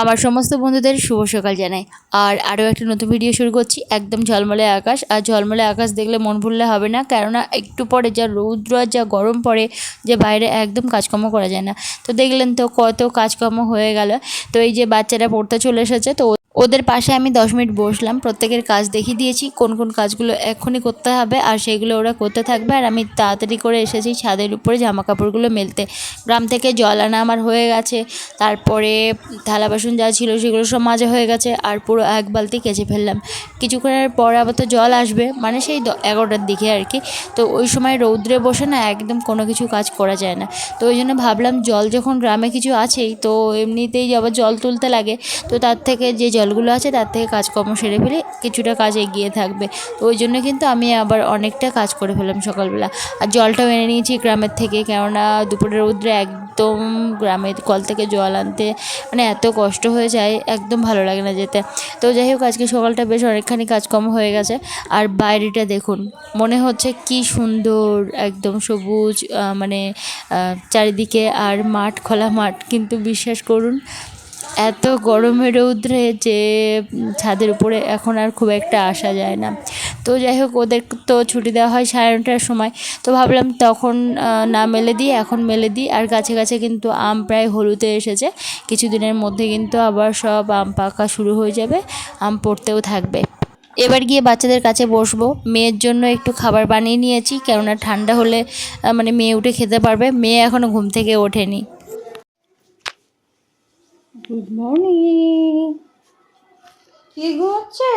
আমার সমস্ত বন্ধুদের শুভ সকাল জানাই। আর আরও একটা নতুন ভিডিও শুরু করছি। একদম ঝলমলে আকাশ, আর ঝলমলে আকাশ দেখলে মন ভুললে হবে না, কেননা একটু পরে যা রৌদ্র আর যা গরম পড়ে যে বাইরে একদম কাজকর্ম করা যায় না। তো দেখলেন তো কত কাজকর্ম হয়ে গেল। তো এই যে বাচ্চারা পড়তে চলে এসেছে, তো ওদের পাশে আমি 10 মিনিট বসলাম, প্রত্যেকের কাজ দেখিয়ে দিয়েছি কোন কোন কাজগুলো এক্ষুনি করতে হবে, আর সেগুলো ওরা করতে থাকবে। আর আমি তাড়াতাড়ি করে এসেছি ছাদের উপরে জামা কাপড়গুলো মেলতে। গ্রাম থেকে জল আনা আমার হয়ে গেছে, তারপরে থালা বাসন যা ছিল সেগুলো সব মাজা হয়ে গেছে, আর পুরো এক বালতি কেচে ফেললাম। কিছুক্ষণের পর আবার তো জল আসবে, মানে সেই 11টার দিকে আর কি। তো ওই সময় রৌদ্রে বসে না একদম কোনো কিছু কাজ করা যায় না। তো ওই জন্য ভাবলাম জল যখন গ্রামে কিছু আছেই, তো এমনিতেই আবার জল তুলতে লাগে, তো তার থেকে যে জলগুলো আছে তার থেকে কাজকর্ম সেরে ফেলে কিছুটা কাজ এগিয়ে থাকবে। তো ওই জন্য কিন্তু আমি আবার অনেকটা কাজ করে ফেললাম সকালবেলা। আর জলটাও এনে নিয়েছি গ্রামের থেকে, কেননা দুপুরের রৌদ্রে একদম গ্রামের কল থেকে জল আনতে মানে এত কষ্ট হয়ে যায়, একদম ভালো লাগে না যেতে। তো যাই হোক, আজকে সকালটা বেশ অনেকখানি কাজকর্ম হয়ে গেছে। আর বাইরেটা দেখুন, মনে হচ্ছে কি সুন্দর, একদম সবুজ, মানে চারিদিকে আর মাঠ, খোলা মাঠ। কিন্তু বিশ্বাস করুন, এত গরমে রৌদ্রে যে ছাদের উপরে এখন আর খুব একটা আসা যায় না। তো যাই হোক, ওদের তো ছুটি দেওয়া হয় 9:30টার সময়। তো ভাবলাম তখন না মেলে দিই, এখন মেলে দিই। আর গাছে গাছে কিন্তু আম প্রায় হলুদে এসেছে, কিছুদিনের মধ্যে কিন্তু আবার সব আম পাকা শুরু হয়ে যাবে, আম পড়তেও থাকবে। এবার গিয়ে বাচ্চাদের কাছে বসবো। মেয়ের জন্য একটু খাবার বানিয়ে নিয়েছি, কেননা ঠান্ডা হলে মানে মেয়ে উঠে খেতে পারবে। মেয়ে এখনও ঘুম থেকে ওঠেনি। Good morning. কি ঘুমোচ্ছে?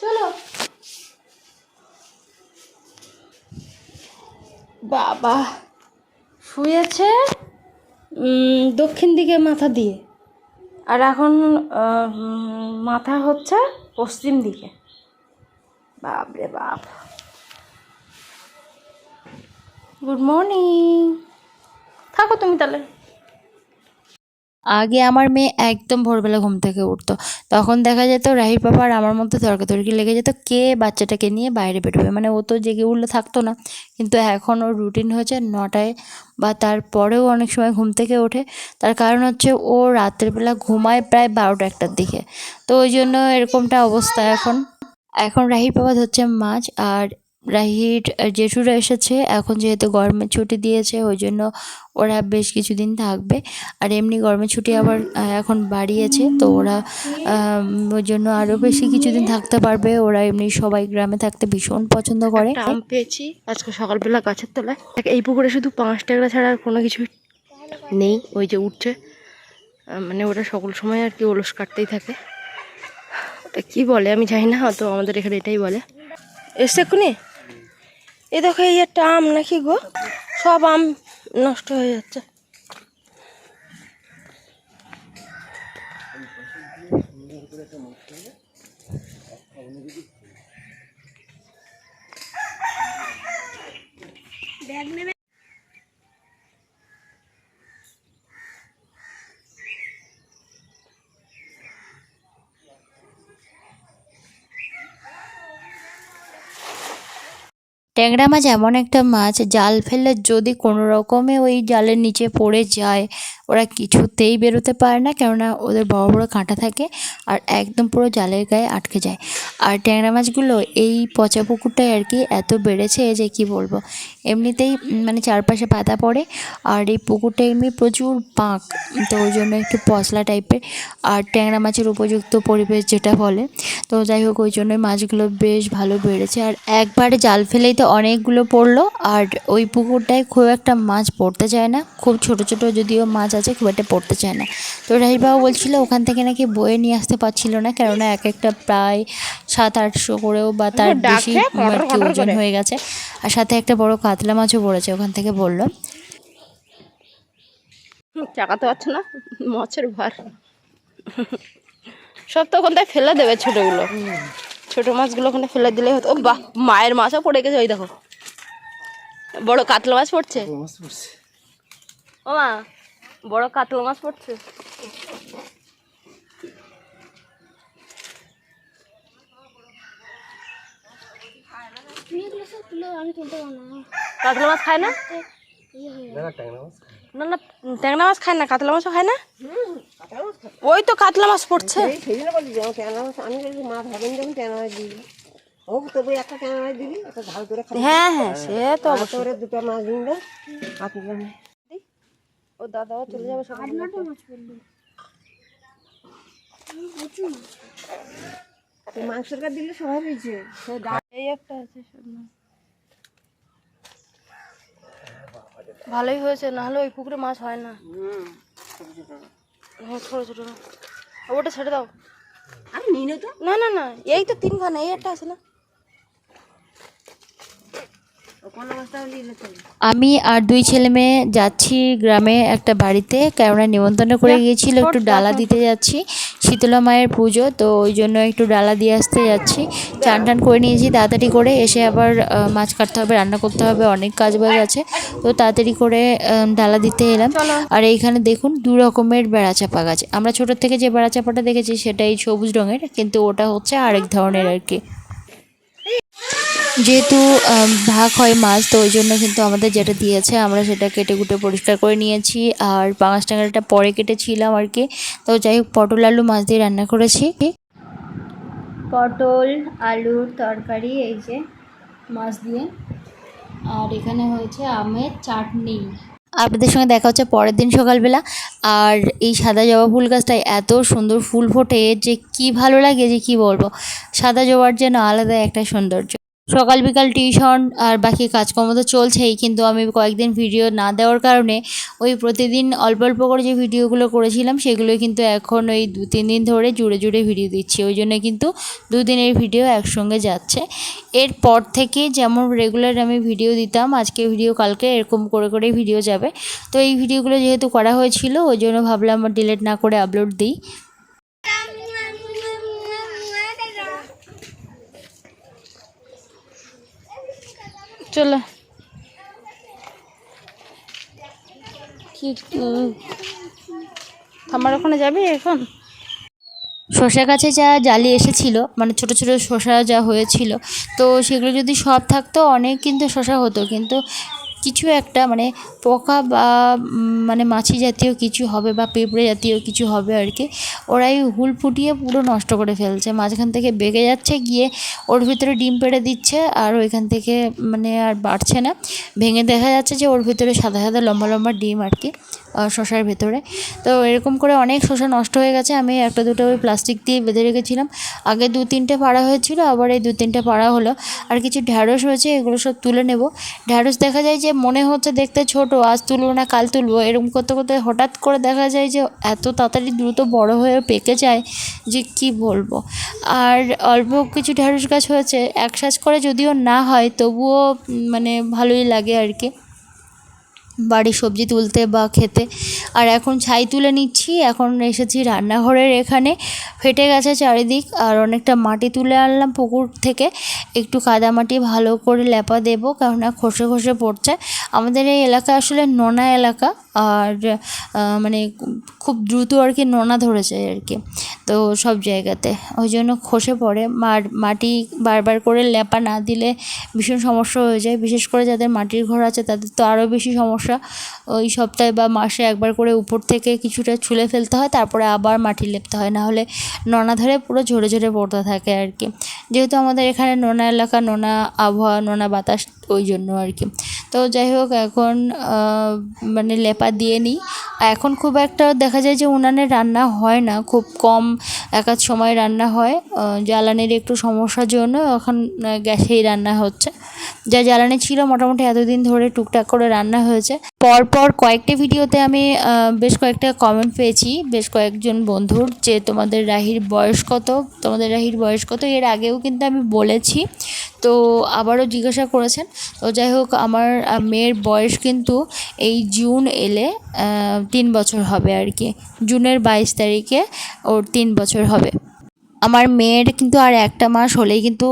চলো। বাবা শুয়েছে দক্ষিণ দিকে মাথা দিয়ে, আর এখন মাথা হচ্ছে পশ্চিম দিকে। বাপ রে বাপ। Good morning. থাকো তুমি তাহলে। আগে আমার মেয়ে একদম ভোরবেলা ঘুম থেকে উঠতো, তখন দেখা যেত রাহির পাপা আর আমার মধ্যে তর্কাতর্কি লেগে যেত কে বাচ্চাটাকে নিয়ে বাইরে বেরোবে। মানে ও তো জেগে উঠলে থাকতো না, কিন্তু এখন ওর রুটিন হয়েছে 9টায় বা তারপরেও অনেক সময় ঘুম থেকে ওঠে। তার কারণ হচ্ছে ও রাত্রেবেলা ঘুমায় প্রায় 12টা-1টার দিকে। তো ওই জন্য এরকমটা অবস্থা। এখন এখন রাহির পাপা হচ্ছে মাছ, আর রাহির জেঠুরা এসেছে এখন, যেহেতু গরমের ছুটি দিয়েছে ওই জন্য ওরা বেশ কিছুদিন থাকবে। আর এমনি গরমের ছুটি আবার এখন বাড়িয়েছে, তো ওরা ওই জন্য আরও বেশি কিছুদিন থাকতে পারবে। ওরা এমনি সবাই গ্রামে থাকতে ভীষণ পছন্দ করে। আম পেয়েছি আজকে সকালবেলা গাছের তলায়। এই পুকুরে শুধু 5 টাকা ছাড়া আর কোনো কিছু নেই। ওই যে উঠছে, মানে ওরা সকল সময় আর কি ওলস কাটতেই থাকে। কি বলে আমি জানি না, তো আমাদের এখানে এটাই বলে। এসছে এক্ষুনি। এই দেখো, এই একটা আম নাকি গো, সব আম নষ্ট হয়ে যাচ্ছে। ট্যাংরা মাছ এমন একটা মাছ, জাল ফেললে যদি কোনো রকমে ওই জালের নিচে পড়ে যায়, ওরা কিছুতেই বেরোতে পারে না, কেননা ওদের বড় বড় কাঁটা থাকে আর একদম পুরো জালের গায়ে আটকে যায়। আর ট্যাংরা মাছগুলো এই পচা পুকুরটায় আর কি এত বেড়েছে যে কি বলবো। এমনিতেই মানে চারপাশে পাতা পড়ে, আর এই পুকুরটা এমনি প্রচুর পাঁক, তো ওই জন্য একটু পশলা টাইপের, আর ট্যাংরা মাছের উপযুক্ত পরিবেশ যেটা বলে। তো যাই হোক, ওই জন্যই মাছগুলো বেশ ভালো বেড়েছে। আর একবারে জাল ফেলেই তো অনেকগুলো পড়লো, আর ওই পুকুরটায় খুব একটা মাছ পড়তে চায় না, খুব ছোট ছোট যদিও মাছ আছে, খুব একটা পড়তে চায় না। তো রাহির বাবা বলছিল ওখান থেকে নাকি বয়ে নিয়ে আসতে পারছিল না, কেননা এক একটা প্রায় 700-800 করেও বা তার বেশি আর কি ওজন হয়ে গেছে। আর সাথে একটা বড় কাতলা মাছও পড়েছে, ওখান থেকে বললো চাকাতে পারছে না, মাছের ভার সব তো ওখানটায় ফেলে দেবে। ছোটগুলো, ছোট মাছগুলো ওখানে ফেলে দিলেই হতো। ও বাহ, মায়ের মাছও পড়ে গেছে। ওই দেখো, বড় কাতলা মাছ পড়ছে। ও মা, বড় কাতলা মাছ পড়ছে। কাতলা মাছ খায় না? না না, ট্যাংরা মাছ খায় না, কাতলা মাছও খায় না। ওই তো কাতলা মাছ পড়ছে। সেই জন্য বলি যে ট্যাংরা মাছ আমি যদি মাছ হবেন যখন ট্যাংরা মাছ দিবি ও তবু একটা ট্যাংরা মাছ দিবি একটা ঝাল করে খাবি। হ্যাঁ হ্যাঁ সে তো অবশ্যই দুটো মাছ দিন আপনি ও দাদাও চলে যাবে সকালে। মাংসের কাজ দিলে সবাই হয়েছে। এই একটা আছে ভালোই হয়েছে, নাহলে ওই পুকুরে মাছ হয় না। হ্যাঁ ছোটো ছোটো ওটা ছেড়ে দাও। আমি নিই না তো। না না না এই তো তিনখানা, এই একটা আছে না। আমি আর দুই ছেলে মেয়ে যাচ্ছি গ্রামে একটা বাড়িতে, কেননা নিমন্ত্রণ করে গিয়েছিল, একটু ডালা দিতে যাচ্ছি। শীতলা মায়ের পুজো, তো ওই জন্য একটু ডালা দিয়ে আসতে যাচ্ছি। চান টান করে নিয়েছি তাড়াতাড়ি করে, এসে আবার মাছ কাটতে হবে, রান্না করতে হবে, অনেক কাজ বাজ আছে। তো তাড়াতাড়ি করে ডালা দিতে এলাম। আর এইখানে দেখুন 2 রকমের বেড়া চাপা গাছ। আমরা ছোটোর থেকে যে বেড়া চাপাটা দেখেছি সেটাই সবুজ রঙের, কিন্তু ওটা হচ্ছে আরেক ধরনের আর কি। যেহেতু ভাগ হয় মাছ, তো ওই জন্য কিন্তু আমাদের যেটা দিয়েছে আমরা সেটা কেটে কুটে পরিষ্কার করে নিয়েছি। আর পাঙাশ ট্যাংরাটা পরে কেটেছিলাম আর কি। তো যাই হোক, পটল আলু মাছ দিয়ে রান্না করেছি। পটল আলুর তরকারি, এই যে মাছ দিয়ে, আর এখানে হয়েছে আমের চাটনি। আপনাদের সঙ্গে দেখা হচ্ছে পরের দিন সকালবেলা। আর এই সাদা জবা ফুল গাছটায় এত সুন্দর ফুল ফোটে যে কি ভালো লাগে, যে কি বলবো। সাদা জবার যেন আলাদা একটা সৌন্দর্য। সকাল বিকাল টিউশন আর বাকি কাজকর্ম তো চলছেই, কিন্তু আমি কয়েকদিন ভিডিও না দেওয়ার কারণে ওই প্রতিদিন অল্প অল্প করে যে ভিডিওগুলো করেছিলাম সেগুলো কিন্তু এখন ওই 2-3 দিন ধরে জুড়ে জুড়ে ভিডিও দিচ্ছি। ওই জন্য কিন্তু 2 দিনের ভিডিও একসঙ্গে যাচ্ছে। এরপর থেকে যেমন রেগুলার আমি ভিডিও দিতাম, আজকে ভিডিও কালকে, এরকম করে করেই ভিডিও যাবে। তো এই ভিডিওগুলো যেহেতু করা হয়েছিল ওই জন্য ভাবলাম ডিলিট না করে আপলোড দিই। চলো কি আমার ওখানে যাবি এখন? শসা গাছে যা জালি এসেছিল, মানে ছোট ছোট শসা যা হয়েছিল, তো সেগুলো যদি সব থাকতো অনেক কিন্তু শসা হতো, কিন্তু কিছু একটা মানে পোকা বা মানে মাছি জাতীয় কিছু হবে বা পিঁপড়ে জাতীয় কিছু হবে আর কি, ওরাই হুল ফুটিয়ে পুরো নষ্ট করে ফেলছে। মাঝখান থেকে বেঁকে যাচ্ছে, গিয়ে ওর ভিতরে ডিম পেড়ে দিচ্ছে, আর ওইখান থেকে মানে আর বাড়ছে না। ভেঙে দেখা যাচ্ছে যে ওর ভিতরে সাদা সাদা লম্বা লম্বা ডিম আর কি, শসার ভেতরে। তো এরকম করে অনেক শসা নষ্ট হয়ে গেছে। আমি একটা দুটো ওই প্লাস্টিক দিয়ে বেঁধে রেখেছিলাম। আগে 2-3টে পাড়া হয়েছিল, আবার এই 2-3টে পাড়া হলো। আর কিছু ঢ্যাঁড়স হয়েছে, এগুলো সব তুলে নেব। ঢ্যাঁড়স দেখা যায় যে মনে হচ্ছে দেখতে ছোট, আজ তুলবো না কাল তুলবো, এরকম করতে করতে হঠাৎ করে দেখা যায় যে এত তাড়াতাড়ি দ্রুত বড় হয়ে পেকে যায় যে কি বলবো। আর অল্প কিছু ঢ্যাঁড়স গাছ হয়েছে, একসাথ করে যদিও না হয় তবুও মানে ভালোই লাগে আর কি বাড়ির সবজি তুলতে বা খেতে। আর এখন ছাই তুলে নিচ্ছি। এখন এসেছি রান্নাঘরের এখানে, ফেটে গেছে চারিদিক, আর অনেকটা মাটি তুলে আনলাম পুকুর থেকে। একটু কাদা মাটি ভালো করে লেপা দেবো, কেননা খসে খসে পড়ছে। আমাদের এই এলাকা আসলে নোনা এলাকা, আর মানে খুব দ্রুত আর কি নোনা ধরে যায় আর কি, তো সব জায়গাতে ওই জন্য খসে পড়ে। মাটি বারবার করে লেপা না দিলে ভীষণ সমস্যা হয়ে যায়। বিশেষ করে যাদের মাটির ঘর আছে তাদের তো আরও বেশি সমস্যা। ওই সপ্তাহে বা মাসে একবার করে উপর থেকে কিছুটা ছুলে ফেলতে হয়, তারপরে আবার মাটি লেপতে হয়, নাহলে নোনা ধরে পুরো ঝরে ঝরে পড়তে থাকে আর কি। যেহেতু আমাদের এখানে নোনা এলাকা, নোনা আবহাওয়া, নোনা বাতাস, ওই জন্য আর কি। তো যাই হোক, এখন মানে লেপা দিয়ে নিই। এখন খুব একটা দেখা যায় যে উনানে রান্না হয় না, খুব কম একাধ সময় রান্না হয়। জ্বালানির একটু সমস্যার জন্য এখন গ্যাসেই রান্না হচ্ছে। যা জ্বালানি ছিল মোটামুটি এতদিন ধরে টুকটাক করে রান্না হয়েছে। পরপর কয়েকটি ভিডিওতে আমি বেশ কয়েকটা কমেন্ট পেয়েছি বেশ কয়েকজন বন্ধুর, যে তোমাদের রাহির বয়স কত, তোমাদের রাহির বয়স কত। এর আগেও কিন্তু আমি বলেছি, তো আবারও জিজ্ঞাসা করেছেন। তো যাই হোক, আমার মেয়ের বয়স কিন্তু এই জুন এলে 3 বছর হবে আর কি। জুনের 22 তারিখে ওর 3 বছর হবে। আমার মেয়ের কিন্তু আর একটা মাস হলেই কিন্তু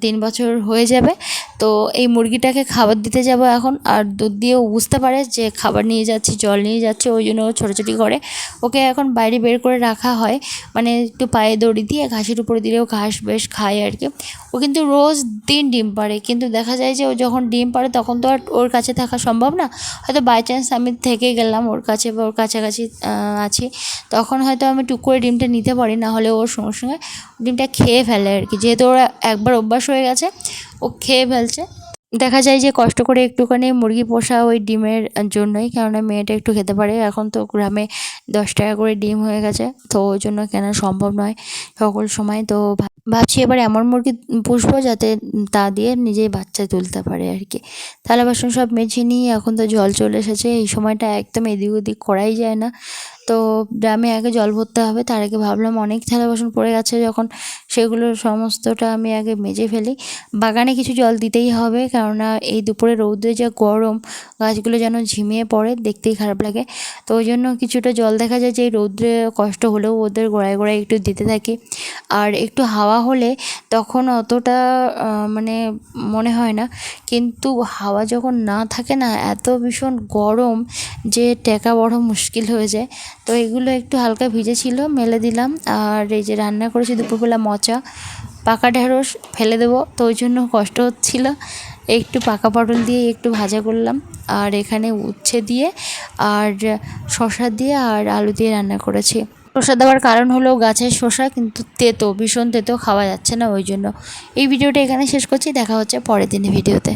3 বছর হয়ে যাবে। তো এই মুরগিটাকে খাবার দিতে যাব এখন। আর দুধ দিয়েও বুঝতে পারে যে খাবার নিয়ে যাচ্ছি, জল নিয়ে যাচ্ছে, ওই জন্য ও ছোটাছুটি করে। ওকে এখন বাইরে বের করে রাখা হয়, মানে একটু পায়ে দড়ি দিয়ে ঘাসের উপরে দিলেও ঘাস বেশ খায় আর কি। ও কিন্তু রোজ দিন ডিম পাড়ে, কিন্তু দেখা যায় যে ও যখন ডিম পাড়ে তখন তো আর ওর কাছে থাকা সম্ভব না। হয়তো বাই চান্স আমি থেকে গেলাম ওর কাছে বা ওর কাছাকাছি আছি, তখন হয়তো আমি টুক করে ডিমটা নিতে পারি, না হলে ওর সঙ্গে সঙ্গে ডিমটা খেয়ে ফেলে আর কি। যেহেতু ওরা একবার অভ্যাস হয়ে গেছে, ও খেয়ে ফেলছে। দেখা যায় যে কষ্ট করে একটুখানি মুরগি পোষা ওই ডিমের জন্যই, কেননা মেয়েটা একটু খেতে পারে। এখন তো গ্রামে 10 টাকা করে ডিম হয়ে গেছে, তো ওই জন্য কেনা সম্ভব নয় সকল সময়। তো ভাবছি এবার এমন মুরগি পুষবো যাতে তা দিয়ে নিজেই বাচ্চা তুলতে পারে আর কি। থালা বাসন সব মেজে নিয়ে এখন তো জল চলে এসেছে, এই সময়টা একদম এদিক ওদিক করাই যায় না। তো ড্রামে আগে জল ভরতে হবে, তার আগে ভাবলাম অনেক থালা বাসন পড়ে গেছে যখন, সেগুলো সমস্তটা আমি আগে মেজে ফেলি। বাগানে কিছু জল দিতেই হবে, কেননা এই দুপুরে রৌদ্রে যা গরম, গাছগুলো যেন ঝিমিয়ে পড়ে, দেখতেই খারাপ লাগে। তো ওই জন্য কিছুটা জল দেখা যায় যে এই রৌদ্রে কষ্ট হলেও ওদের গোড়ায় গোড়ায় একটু দিতে থাকি। আর একটু হাওয়া হলে তখন অতটা মানে মনে হয় না, কিন্তু হাওয়া যখন না থাকে না, এত ভীষণ গরম যে টেকা বড় মুশকিল হয়ে যায়। তো এগুলো একটু হালকা ভিজে ছিল, মেলে দিলাম। আর এই যে রান্না করেছি দুপুরবেলা মোচা, পাকা ঢেঁড়স ফেলে দেবো, তো ওই জন্য কষ্ট হচ্ছিল। একটু পাকা পটল দিয়ে একটু ভাজা করলাম, আর এখানে উচ্ছে দিয়ে আর শসা দিয়ে আর আলু দিয়ে রান্না করেছি। শসা দেওয়ার কারণ হলো গাছের শসা কিন্তু তেতো, ভীষণ তেতো, খাওয়া যাচ্ছে না, ওই জন্য। এই ভিডিওটা এখানে শেষ করছি, দেখা হচ্ছে পরের দিনের ভিডিওতে।